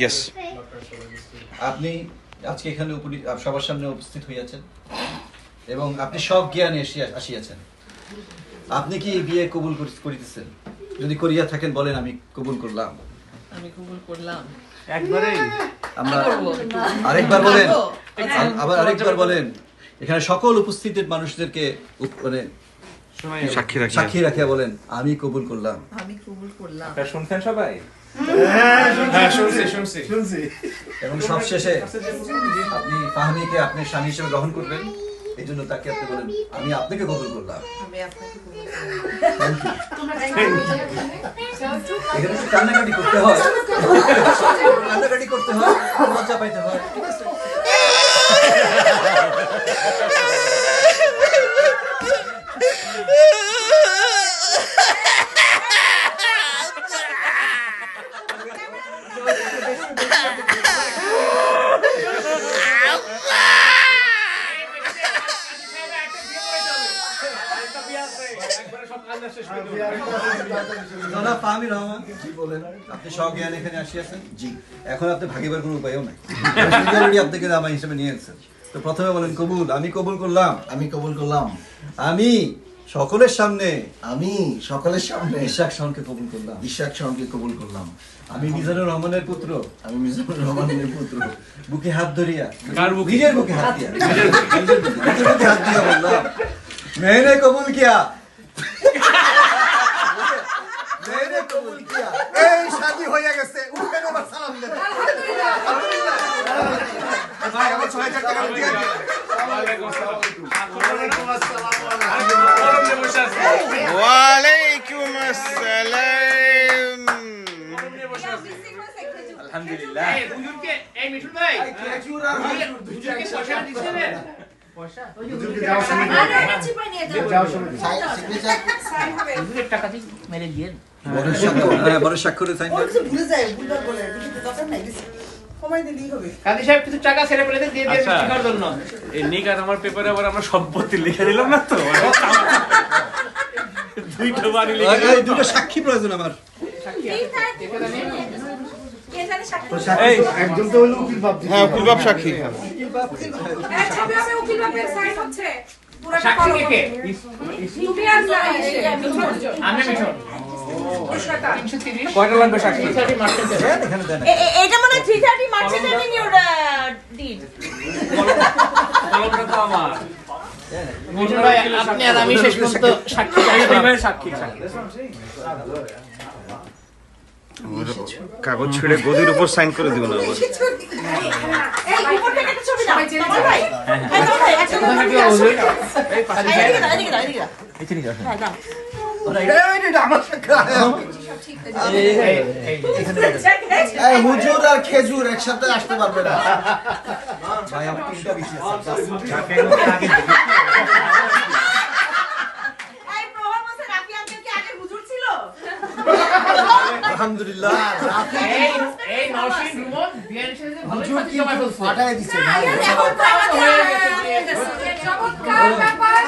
Yes. আপনি আজকে এখানে সবার সামনে উপস্থিত হইয়াছেন এবং আপনি সব জ্ঞানে আসিয়াছেন। আপনি কি বিয়ে কবুল করিতেছেন? যদি করিয়া থাকেন বলেন আমি কবুল করলাম। আমি কবুল করলাম। একবারেই আমরা আরেকবার বলেন, আবার আরেকবার বলেন। এখানে সকল উপস্থিত মানুষদেরকে মানে সাক্ষী রাখিয়া বলেন আমি কবুল করলাম। আমি কবুল করলাম। আপনারা শুনছেন সবাই? হ্যাঁ শুনছি। এবং সবশেষে আপনি ফাহমিকে আপনার স্বামী হিসেবে গ্রহণ করবেন, এই জন্য তাকে আপনি বলেন আমি আপনাকে কবুল করলাম। আমি আপনাকে কবুল এখানে কান্নাকাটি করতে হয়, কান্নাকাটি করতে হয়, লজ্জা পাইতে হয়। আপনি সজ্ঞান এখানে আসিয়াছেন, জি। এখন আপনি ভাগিবার কোনো উপায়ও নাই, আপনাকে আমার হিসেবে নিয়ে এসেছেন। তো প্রথমে বলেন কবুল। আমি কবুল করলাম। আমি কবুল করলাম। আমি সকলের সামনে ইশাক শাহকে কবুল করলাম। ইশাক শাহকে কবুল করলাম। আমি মিজানুর রহমানের পুত্র। আমি মিজানুর রহমানের পুত্র। বুকে হাত ধরিয়া, বুকে? নিজের বুকে হাত দিয়া, নিজের বুকে হাত দিয়া বললাম मैंने कबूल किया, मैंने कबूल किया। এই শাদী হয়ে গেছে, উঠেন আবার সালাম দেন। ভাই আমার ৬০০০ টাকা দিয়ে দিন। ওয়ালাইকুম আসসালাম। আলহামদুলিল্লাহ। এই হুজুরকে এই মিঠুন ভাই খেজুর আর হুজুরকে পয়সা দিতে হবে। হুজুরকে যাওয়ার সময় হুজুরের টাকা দিয়ে মেরে দিয়ে বড় স্বাক্ষর, হ্যাঁ বড় স্বাক্ষরে সাইন দেন। ভুলে যায়, ভুলবার বলে কিছু দরকার নাই, সময় দিলেই হবে। কাজী সাহেব কিছু টাকা ছেড়ে পেলে দিয়ে দিয়ে আচ্ছা। শেখার জন্য। এই নিকার আমার পেপারে আবার আমরা সম্পত্তি লিখে দিলাম না তো? দুইটা বাড়ি লিখে এই দুটো সাক্ষী প্রয়োজন আমার। এই একজন তো হলো উকিল বাপ। হ্যাঁ উকিল বাপ সাক্ষী। সাক্ষী কে কে? আমি মিঠুন। 330 কয়টা লাগবে সাক্ষী? 30 মার্কেট দেবে। এখানে দেন। এটা মানে 330 মার্চেন্ট ইন ইওর ডিড। কলমটা তো আমার। মিঠুন ভাই আপনি আর আমি শেষ পর্যন্ত সাক্ষী সাক্ষী। কাগজ ছেড়ে গদির উপর সাইন করে দিব না আবার। এই উপর থেকে একটা ছবি দাও তোমার ভাই। হ্যাঁ ভাই একটা ছবি দাও। এদিকে দাও, এদিকে দাও, এদিকে দাও। এখানে যাও। হ্যাঁ দাও। এটা আমার সাক্ষী। এই হুজুর আর খেজুর একসাথে আসতে পারবে না। ভাই আমার তিনটা বিষয় আছে। এই প্রভাব বলছে রাফি আঙ্কেল কি আগে হুজুর ছিল? আলহামদুলিল্লাহ। এই নরসিং রুমন বিয়ার সাথে ভালো হুজুর সাথে কিন্তু জমা করছে। ফাটায় দিছে ভাই। এখন তো আমাকে চমৎকার ব্যাপার।